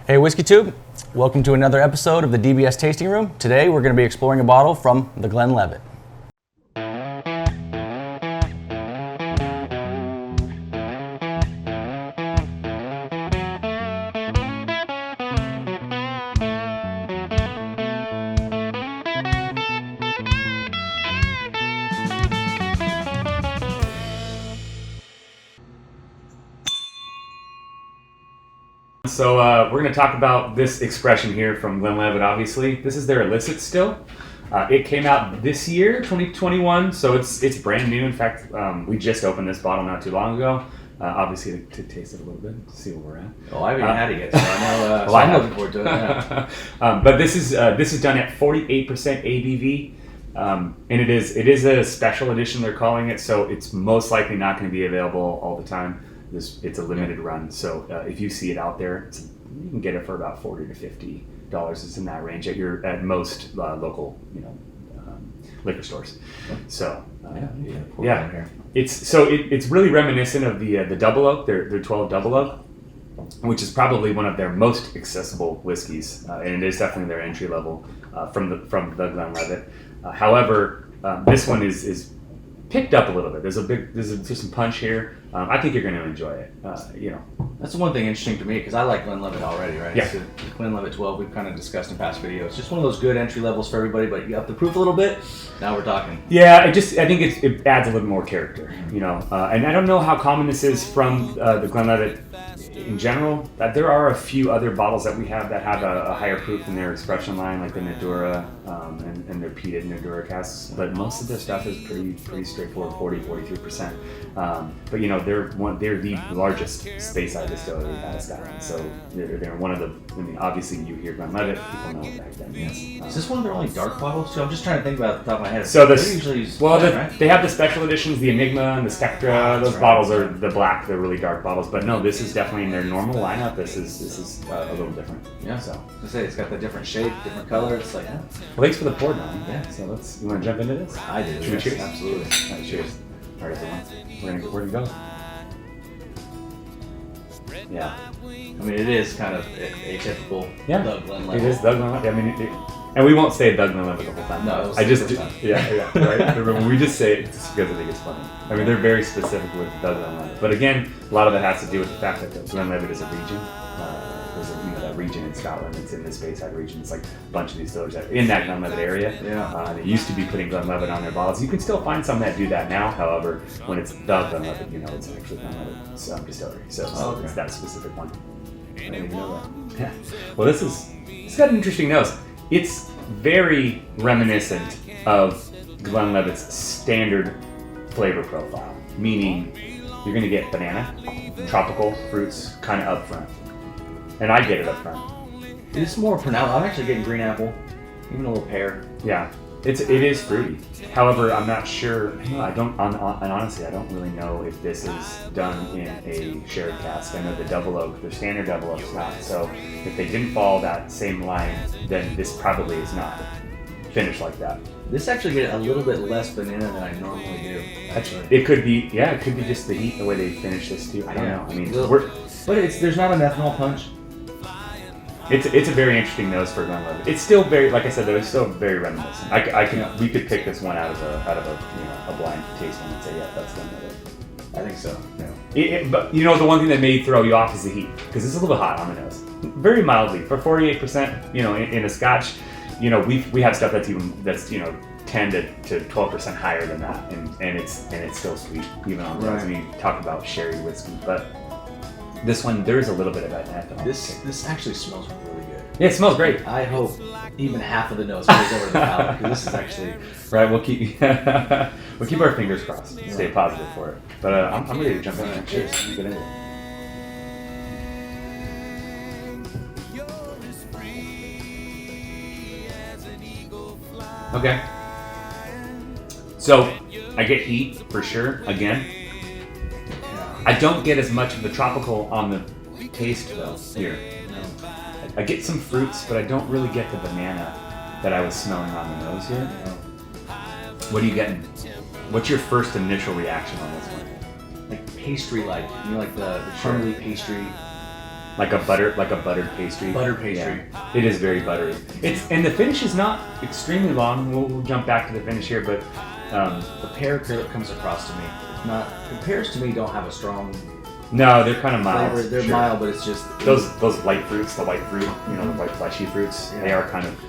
Hey Whiskey Tube, welcome to another episode of the DBS Tasting Room. Today we're going to be exploring a bottle from the Glenlivet. So we're going to talk about this expression here from Glenlivet, obviously. This is their Illicit Still. It came out this year, 2021, so it's brand new. In fact, we just opened this bottle not too long ago. Obviously to taste it a little bit, to see where we're at. Oh, I haven't even had it yet, so I know. Well, I'm looking forward to it. Yeah. But this is done at 48% ABV, and it is a special edition, they're calling it. So it's most likely not going to be available all the time. It's a limited run, so if you see it out there, you can get it for about $40 to $50. It's in that range at most local, liquor stores. So it's really reminiscent of the Double Oak, their 12 Double Oak, which is probably one of their most accessible whiskeys, and it is definitely their entry level from the Glenlivet. However, this one is picked up a little bit. There's some punch here. I think you're going to enjoy it. That's the one thing interesting to me, because I like Glenlivet already, right? Yeah. So Glenlivet 12, we've kind of discussed in past videos. Just one of those good entry levels for everybody, but you up the proof a little bit. Now we're talking. Yeah, I think it adds a little more character, and I don't know how common this is from the Glenlivet in general. That there are a few other bottles that we have that have a higher proof in their expression line, like the Nadura and their peated Nadura casks. But most of their stuff is pretty straightforward, 43%. But they're the largest Speyside distillery out of Scotland, so they're one of the. I mean, obviously you hear Glenlivet, people know what back then is. Is this one of their only dark bottles? So I'm just trying to think about it at the top of my head. So they have the special editions, the Enigma and the Spectra. Those bottles are the black, the really dark bottles. But no, this is definitely in their normal lineup. This is a little different. Yeah. So I say it's got the different shape, different color. It's like, well, thanks for the pour, Don. Yeah. So you want to jump into this? I do. Should we cheers? Absolutely. All right, cheers. All right, everyone. We're gonna go. Yeah. I mean, it is kind of atypical. Yeah. The Glenlivet. It is the Glenlivet. I mean, and we won't say the Glenlivet the whole time. No, I just yeah, right. When we just say it, it's just because I think it's funny. I mean, they're very specific with the Glenlivet, but again, a lot of it has to do with the fact that the Glenlivet is a region. There's that region in Scotland. It's in the Speyside region. It's like a bunch of these distillers that are in that Glenlivet area. Yeah. They used to be putting Glenlivet on their bottles. You can still find some that do that now. However, when it's the Glenlivet, it's actually Glenlivet distillery. So it's that specific one. I didn't even know that. Yeah. Well, it's got an interesting nose. It's very reminiscent of Glenlivet's standard flavor profile, meaning you're going to get banana, tropical fruits kind of up front. And I get it up front. It's more pronounced. I'm actually getting green apple, even a little pear. Yeah, it is fruity. However, I'm not sure. And honestly, I don't really know if this is done in a shared cask. I know the Double Oak, the standard Double Oak's not. So if they didn't follow that same line, then this probably is not finished like that. This actually get a little bit less banana than I normally do. Actually, it could be it's just the heat, the way they finish this too. I don't know. I mean, there's not an ethanol punch. It's a very interesting nose for Glenlivet. It's still very, like I said, it's still very reminiscent. We could pick this one out of a blind tasting and say, yeah, that's Glenlivet. I think so. Yeah. But the one thing that may throw you off is the heat, because it's a little bit hot on the nose, very mildly for 48%. In a Scotch, we have stuff that's 10 to 12% higher than that, and it's still sweet even on the nose. When you talk about sherry whiskey, but this one, there is a little bit of that ethanol. This actually smells really good. Yeah, it smells great. I hope even half of the nose goes over the palate, because this is actually right. We'll keep our fingers crossed. Stay positive for it. But I'm ready to jump in there. Cheers. Let's get into it. Okay. So I get heat for sure. Again. I don't get as much of the tropical on the taste though here. I get some fruits, but I don't really get the banana that I was smelling on the nose here. What are you getting? What's your first initial reaction on this one? Like pastry-like, like the crumbly pastry. like a buttered pastry. Buttered pastry. Yeah, it is very buttery. And the finish is not extremely long. We'll jump back to the finish here, but the pear that comes across to me, it's not. The pears to me don't have a strong no, they're kind of mild. flavor. They're mild, but it's just those light fruits, the white fruit, the white fleshy fruits. Yeah. They are kind of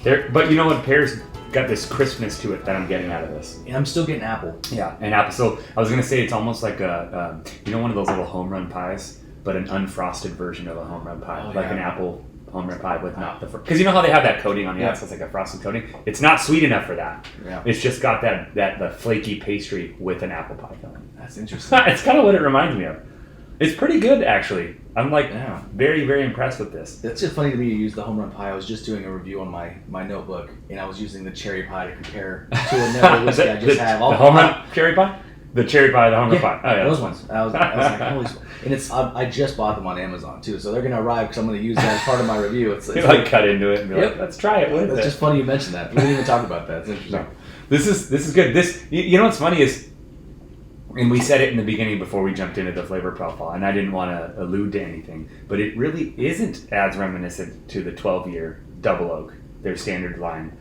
there. But you know what? Pears got this crispness to it that I'm getting out of this. And I'm still getting apple. Yeah, and apple. So I was gonna say it's almost like a one of those little home run pies, but an unfrosted version of a home run pie, like an apple home run pie with not the because you know how they have that coating on the outside, it's like a frosted coating. It's not sweet enough for that. Yeah. It's just got the flaky pastry with an apple pie filling. That's interesting. It's kind of what it reminds me of. It's pretty good actually. I'm very, very impressed with this. It's just funny to me you use the home run pie. I was just doing a review on my notebook, and I was using the cherry pie to compare to another whiskey I just have. The home run cherry pie? The cherry pie, the home run pie. Oh yeah, those ones. I was like, holy. And it's I just bought them on Amazon too, so they're gonna arrive because I'm gonna use that as part of my review. It's like cut into it and be like, let's try it. What is It's it? just funny you mentioned that. We didn't even talk about that. It's interesting. No. This is good. This you know what's funny is. And we said it in the beginning before we jumped into the flavor profile, and I didn't want to allude to anything, but it really isn't as reminiscent to the 12-year double oak, their standard line,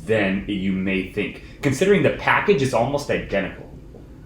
than you may think. Considering the package is almost identical.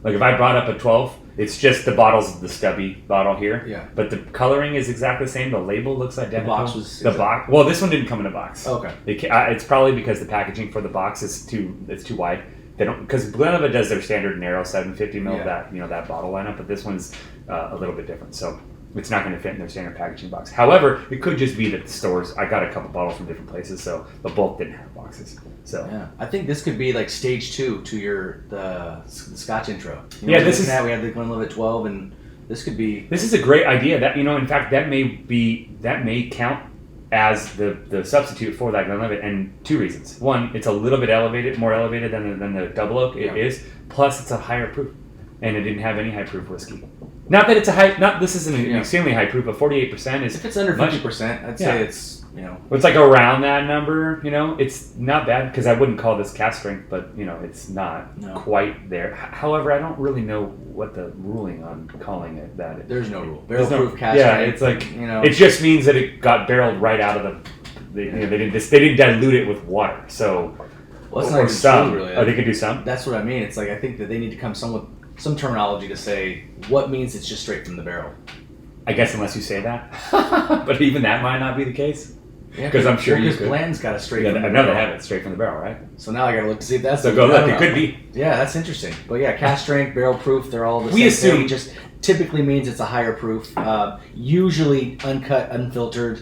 Like if I brought up a 12, it's just the bottles of the stubby bottle here. Yeah. But the coloring is exactly the same. The label looks identical. The box was box. Well, this one didn't come in a box. Okay. It's probably because the packaging for the box is too wide. They don't because Glenlivet does their standard narrow 750 ml that bottle lineup, but this one's a little bit different, so it's not going to fit in their standard packaging box. However, it could just be that the stores. I got a couple bottles from different places, so but both didn't have boxes. So yeah, I think this could be like stage 2 to the Scotch intro. This is we had the Glenlivet 12, and this could be. This is a great idea. That in fact, that may count as the substitute for that Glenlivet, and 2 reasons. One, it's a little bit more elevated than the double oak is. Plus, it's a higher proof, and it didn't have any high proof whiskey. Not that it's this isn't an extremely high proof, but 48% is. If it's under 50%, I'd say it's It's like around that number. It's not bad because I wouldn't call this cask strength, but it's not quite there. However, I don't really know what the ruling on calling it that is. There's no rule. Barrel proof cask strength. It's like it just means that it got barreled right out of they didn't dilute it with water. So it's not some true, really. Oh, they could do some. That's what I mean. It's like I think that they need to come with some terminology to say what means it's just straight from the barrel. I guess unless you say that, but even that might not be the case. Because I'm sure you could. Bland's got it straight from the barrel. I know they have it straight from the barrel, right? So now I got to look to see if that's. So go look. It could be. Yeah, that's interesting. But yeah, cask strength, barrel proof, they're all the same. We assume it just typically means it's a higher proof. Usually uncut, unfiltered.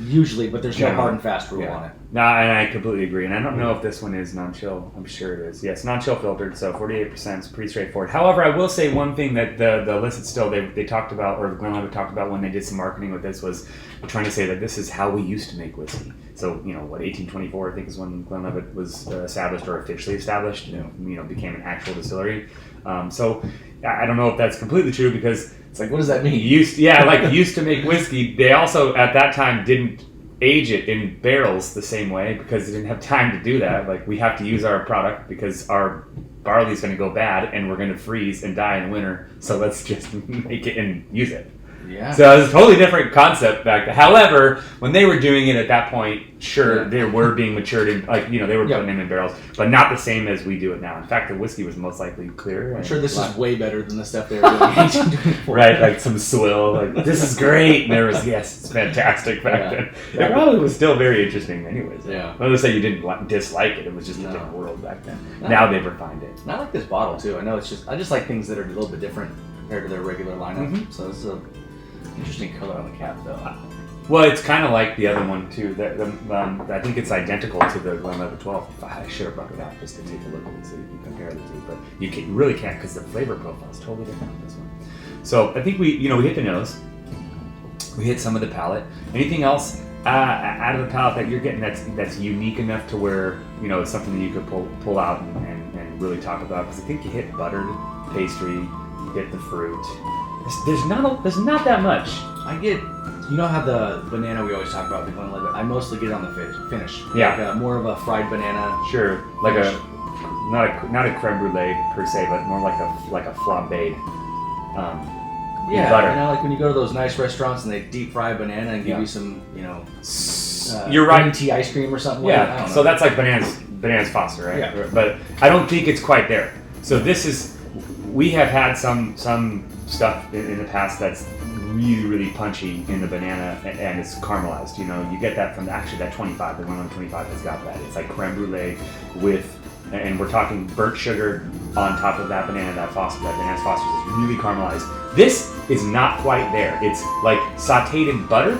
Usually, but there's no hard and fast rule on it. No, and I completely agree. And I don't know if this one is non-chill. I'm sure it is. Yes, non-chill filtered, so 48% is pretty straightforward. However, I will say one thing that the Illicit Still they talked about, or Glenlivet talked about when they did some marketing with this, was trying to say that this is how we used to make whiskey. So, 1824 I think is when Glenlivet was established or officially established. Became an actual distillery. So I don't know if that's completely true because it's like, what does that mean? Used to make whiskey. They also at that time didn't age it in barrels the same way because they didn't have time to do that. Like we have to use our product because our barley's going to go bad and we're going to freeze and die in the winter. So let's just make it and use it. Yeah. So it was a totally different concept back then. However, when they were doing it at that point, sure, they were being matured in, they were putting them in barrels, but not the same as we do it now. In fact, the whiskey was most likely clearer. I'm sure this is way better than the stuff they were doing in 1824. Right, like some swill, this is great. And there was, it's fantastic back then. It probably was still very interesting anyways. Yeah. I'm not to say you didn't dislike it. It was just a different world back then. Now they've refined it. And I like this bottle too. I know I just like things that are a little bit different compared to their regular lineup. Mm-hmm. So this is a interesting color on the cap, though. Well, it's kind of like the other one too. I think it's identical to the Glenlivet 12. I should have brought it out just to take a look at it so you can compare the two. But you really can't because the flavor profile is totally different on this one. So I think we hit the nose. We hit some of the palate. Anything else out of the palate that you're getting that's unique enough to where it's something that you could pull out and really talk about? Because I think you hit buttered pastry, you hit the fruit. There's not that much. I get, how the banana we always talk about with the Glenlivet, I mostly get it on the finish. Yeah. Like more of a fried banana. Sure. Like not a creme brulee per se, but more like a flambéed Yeah, butter. you know, like when you go to those nice restaurants and they deep fry a banana and give Yeah. you some, you know, You're right. green tea ice cream or something. Like that. I Yeah, don't so know. that's like bananas foster, right? Yeah. But I don't think it's quite there. So this is, we have had some stuff in the past that's really punchy in the banana and it's caramelized. You know, you get that from that 25. The 125 has got that. It's like creme brulee with, and we're talking burnt sugar on top of that banana, that banana's foster is really caramelized. This is not quite there. It's like sauteed in butter.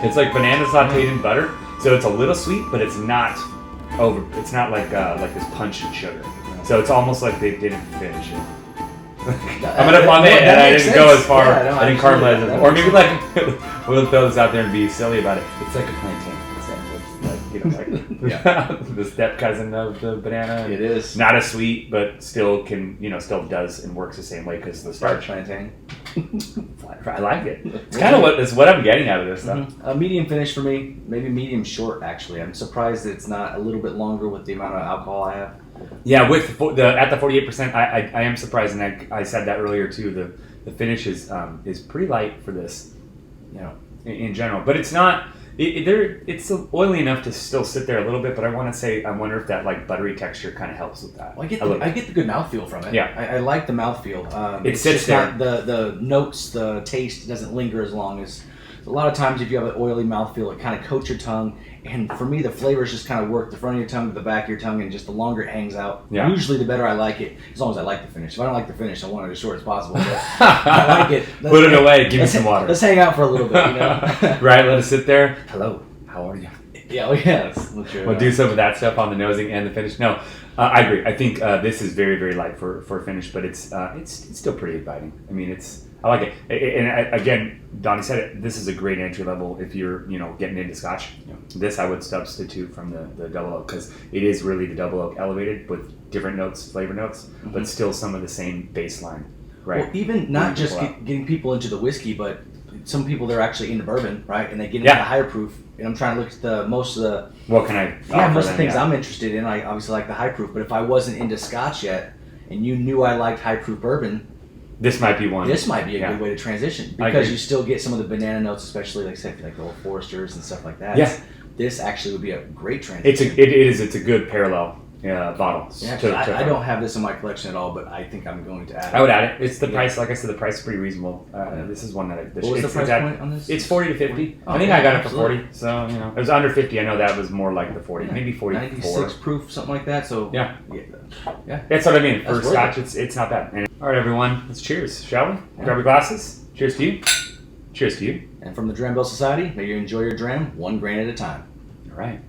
It's like banana sauteed in butter. So it's a little sweet, but it's not it's not like this pungent sugar. So it's almost like they didn't finish it. I'm gonna admit it, and I didn't go as far. Yeah, no, I didn't caramelize it, or maybe like we'll throw this out there and be silly about it. It's like a plantain. It's like the step cousin of the banana. It is. Not as sweet, but still still does and works the same way because the starch. Plantain. I like it. It's kind of what I'm getting out of this stuff. A medium finish for me, maybe medium short actually. I'm surprised that it's not a little bit longer with the amount of alcohol I have. Yeah, with at the 48%, I am surprised, and I said that earlier too. The finish is pretty light for this, you know, in general. But it's not. It's oily enough to still sit there a little bit. But I want to say, I wonder if that like buttery texture kind of helps with that. Well, I get the good mouthfeel from it. Yeah, I like the mouthfeel. It sits just there. Not the notes, the taste doesn't linger as long as. A lot of times, if you have an oily mouthfeel, it kind of coats your tongue. And for me, the flavors just kind of work the front of your tongue to the back of your tongue, and just the longer it hangs out. Yeah. Usually, the better I like it, as long as I like the finish. If I don't like the finish, I want it as short as possible. But I like it. Put it away. Give me some water. Let's hang out for a little bit, you know. Right. Let us sit there. Hello. How are you? Yeah. Oh yeah. Let's We'll do some of that stuff on the nosing and the finish. No, I agree. I think this is very, very light for a finish, but it's still pretty inviting. I mean, I like it. And again, Donnie said it. This is a great entry level if you're getting into Scotch. This I would substitute from the double oak because it is really the double oak elevated with different notes, flavor notes, but still some of the same baseline. Right. Well, even not just getting people into the whiskey, but some people they're actually into bourbon, right? And they get into the higher proof. And I'm trying to look at most of the. What can I? Yeah, most of the things I'm interested in. I obviously like the high proof, but if I wasn't into Scotch yet, and you knew I liked high proof bourbon, this might be one. This might be a good way to transition because you still get some of the banana notes, especially like say like the Old Foresters and stuff like that. Yeah. This actually would be a great transition. It's a good parallel bottle. Yeah, I don't have this in my collection at all, but I think I'm going to add it. I would add it. It's the price. Like I said, the price is pretty reasonable. This is one that. What was the price point on this? It's 40 to 50. I think I got it for 40. So it was under 50. I know that was more like the 40, maybe 44. 96 proof, something like that. So yeah. That's what I mean. For That's Scotch, it's not bad. And, all right, everyone, let's cheers, shall we? Grab your glasses. Cheers to you. Cheers to you. And from the Dram Bill Society, may you enjoy your dram 1 grain at a time. All right.